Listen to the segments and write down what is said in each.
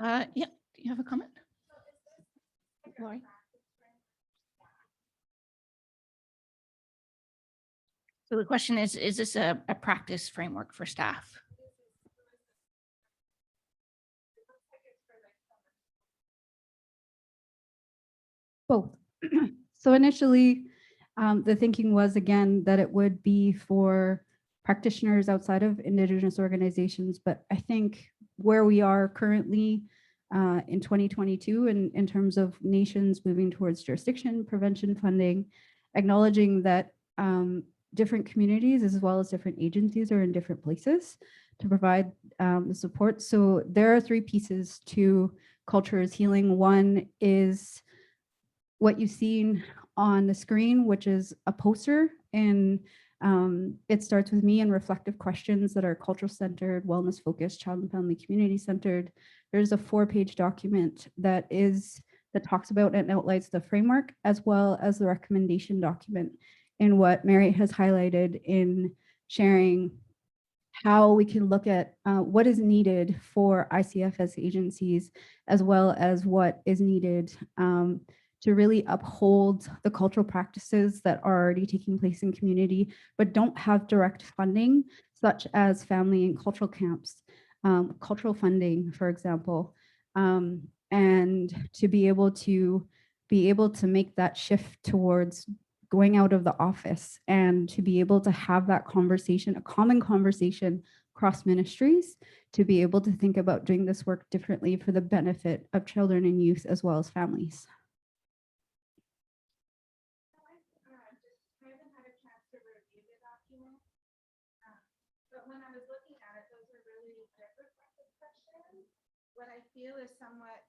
Yeah, do you have a comment? Lori? So the question is this a practice framework for staff? Both. So initially, the thinking was, again, that it would be for practitioners outside of Indigenous organizations. But I think where we are currently in 2022, in terms of nations moving towards jurisdiction, prevention funding, acknowledging that different communities as well as different agencies are in different places to provide the support. So there are three pieces to culture is healing. One is what you've seen on the screen, which is a poster, and it starts with me and reflective questions that are cultural centered, wellness focused, child and family community centered. There's a 4-page document that talks about and outlines the framework, as well as the recommendation document, in what Mary has highlighted in sharing how we can look at what is needed for ICFS agencies, as well as what is needed to really uphold the cultural practices that are already taking place in community, but don't have direct funding, such as family and cultural camps, cultural funding, for example, and to be able to make that shift towards going out of the office and to be able to have that conversation, a common conversation across ministries, to be able to think about doing this work differently for the benefit of children and youth as well as families. But when I was looking at it, those are really good reflective questions. What I feel is somewhat,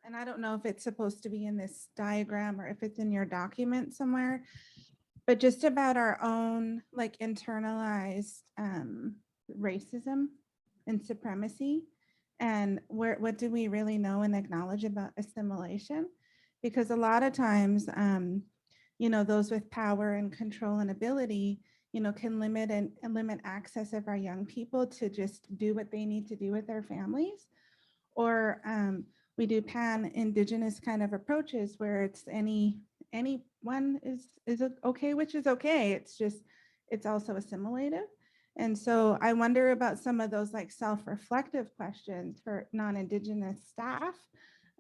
and I don't know if it's supposed to be in this diagram or if it's in your document somewhere, but just about our own like internalized racism and supremacy, and what do we really know and acknowledge about assimilation? Because a lot of times, you know, those with power and control and ability, you know, can limit access of our young people to just do what they need to do with their families. Or we do pan-Indigenous kind of approaches where it's anyone is okay, which is okay. It's just, it's also assimilative. And so I wonder about some of those like self-reflective questions for non-Indigenous staff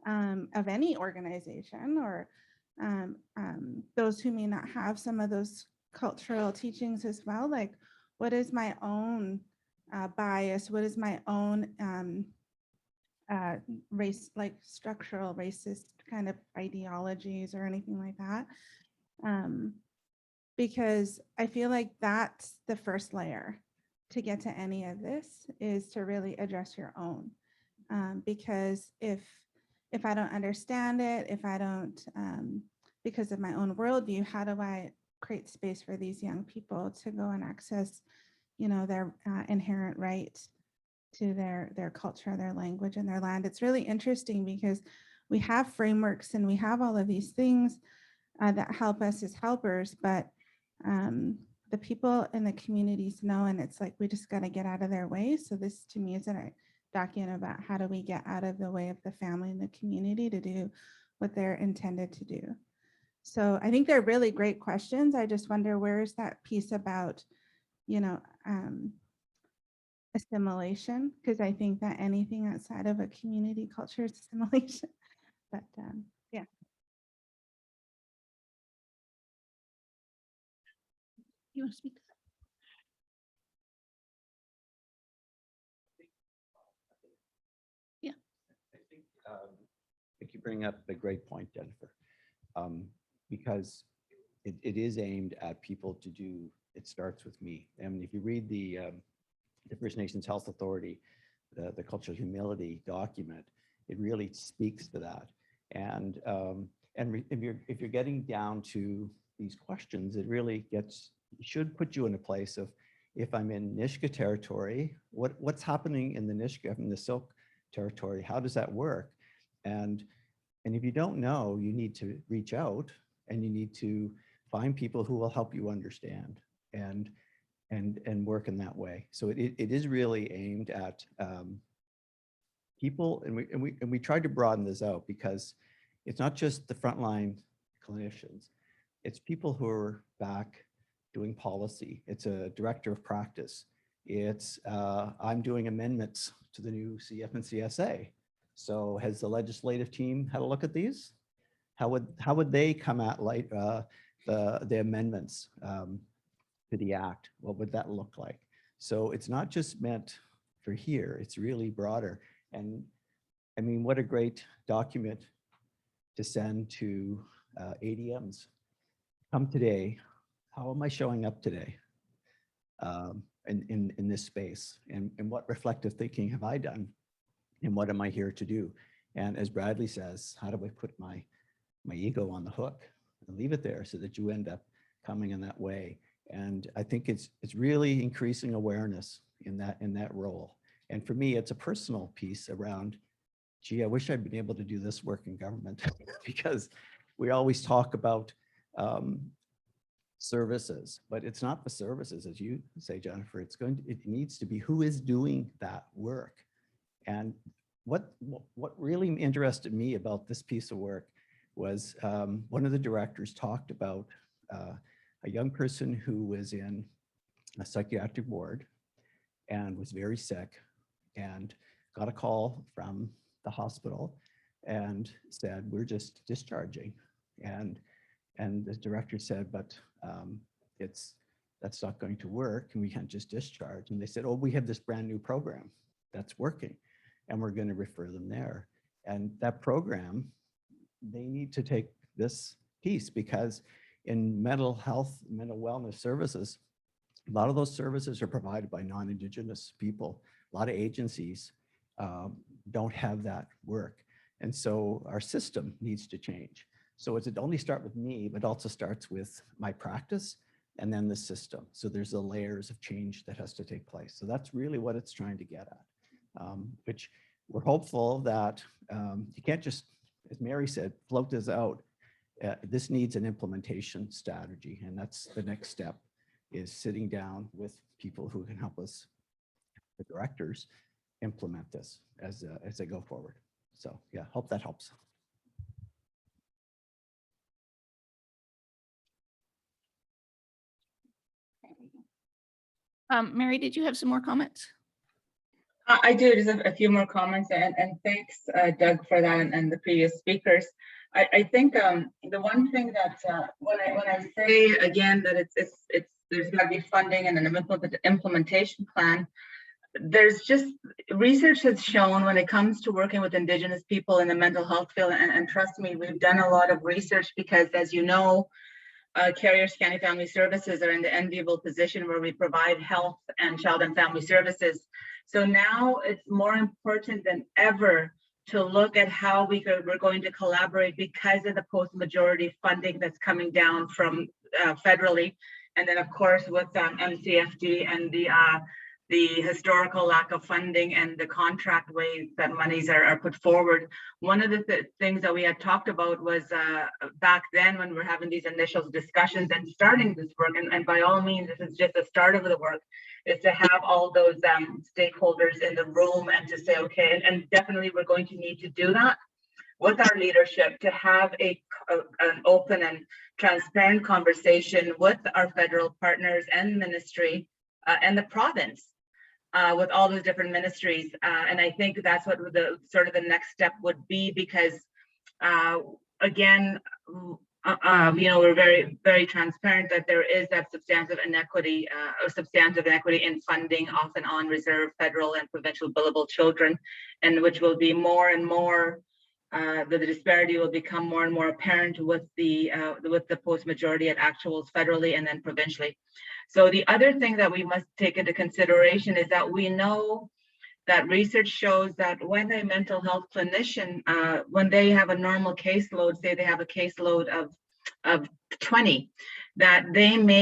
of any organization, or those who may not have some of those cultural teachings as well. Like, what is my own bias? What is my own race, like structural racist kind of ideologies or anything like that? Because I feel like that's the first layer to get to any of this, is to really address your own. Because if I don't understand it, if I don't, because of my own worldview, how do I create space for these young people to go and access, you know, their inherent right to their culture, their language, and their land? It's really interesting because we have frameworks and we have all of these things that help us as helpers, but the people in the communities know, and it's like we just got to get out of their way. So this to me is a document about how do we get out of the way of the family and the community to do what they're intended to do. So I think they're really great questions. I just wonder, where is that piece about, you know, assimilation? Because I think that anything outside of a community culture is assimilation. But yeah. You want to speak to that? Yeah. I think you bring up a great point, Jennifer, because it is aimed at people to do, it starts with me. And if you read the First Nations Health Authority, the Cultural Humility document, it really speaks to that. And if you're getting down to these questions, it really should put you in a place of, if I'm in Nisga'a territory, what's happening in the Nisga'a, in the Silk territory? How does that work? And if you don't know, you need to reach out and you need to find people who will help you understand and work in that way. So it is really aimed at people, and we tried to broaden this out because it's not just the frontline clinicians, it's people who are back doing policy. It's a director of practice. It's I'm doing amendments to the new CF and CSA. So has the legislative team had a look at these? How would they come at the amendments to the act? What would that look like? So it's not just meant for here, it's really broader. And I mean, what a great document to send to ADMs. Come today, how am I showing up today in this space? And what reflective thinking have I done? And what am I here to do? And as Bradley says, how do I put my ego on the hook and leave it there so that you end up coming in that way? And I think it's really increasing awareness in that role. And for me, it's a personal piece around, gee, I wish I'd been able to do this work in government because we always talk about services, but it's not the services, as you say, Jennifer. It needs to be who is doing that work. And what really interested me about this piece of work was one of the directors talked about a young person who was in a psychiatric ward and was very sick and got a call from the hospital and said, we're just discharging. And the director said, but that's not going to work and we can't just discharge. And they said, oh, we have this brand new program that's working and we're going to refer them there. And that program, they need to take this piece because in mental health, mental wellness services, a lot of those services are provided by non-Indigenous people. A lot of agencies don't have that work. And so our system needs to change. So it only start with me, but also starts with my practice and then the system. So there's the layers of change that has to take place. So that's really what it's trying to get at, which we're hopeful that you can't just, as Mary said, float this out. This needs an implementation strategy. And that's the next step, is sitting down with people who can help us, the directors, implement this as they go forward. So yeah, hope that helps. Mary, did you have some more comments? I do, just a few more comments, and thanks, Doug, for that, and the previous speakers. I think the one thing that when I say again that there's got to be funding and an implementation plan, there's just research has shown when it comes to working with Indigenous people in the mental health field, and trust me, we've done a lot of research because, as you know, Carriers County Family Services are in the enviable position where we provide health and child and family services. So now it's more important than ever to look at how we're going to collaborate because of the post-majority funding that's coming down from federally. And then of course with MCFD and the historical lack of funding and the contract ways that monies are put forward. One of the things that we had talked about was back then when we were having these initial discussions and starting this work, and by all means, this is just the start of the work, is to have all those stakeholders in the room and to say, okay, and definitely we're going to need to do that with our leadership to have an open and transparent conversation with our federal partners and ministry and the province. With all those different ministries. And I think that's what the sort of the next step would be, because again, we're very, very transparent that there is that substantive inequity in funding, often on reserve federal and provincial billable children, and which will be more and more, the disparity will become more and more apparent with the post-majority at actuals federally and then provincially. So the other thing that we must take into consideration is that we know that research shows that when a mental health clinician, when they have a normal caseload, say they have a caseload of 20, that they may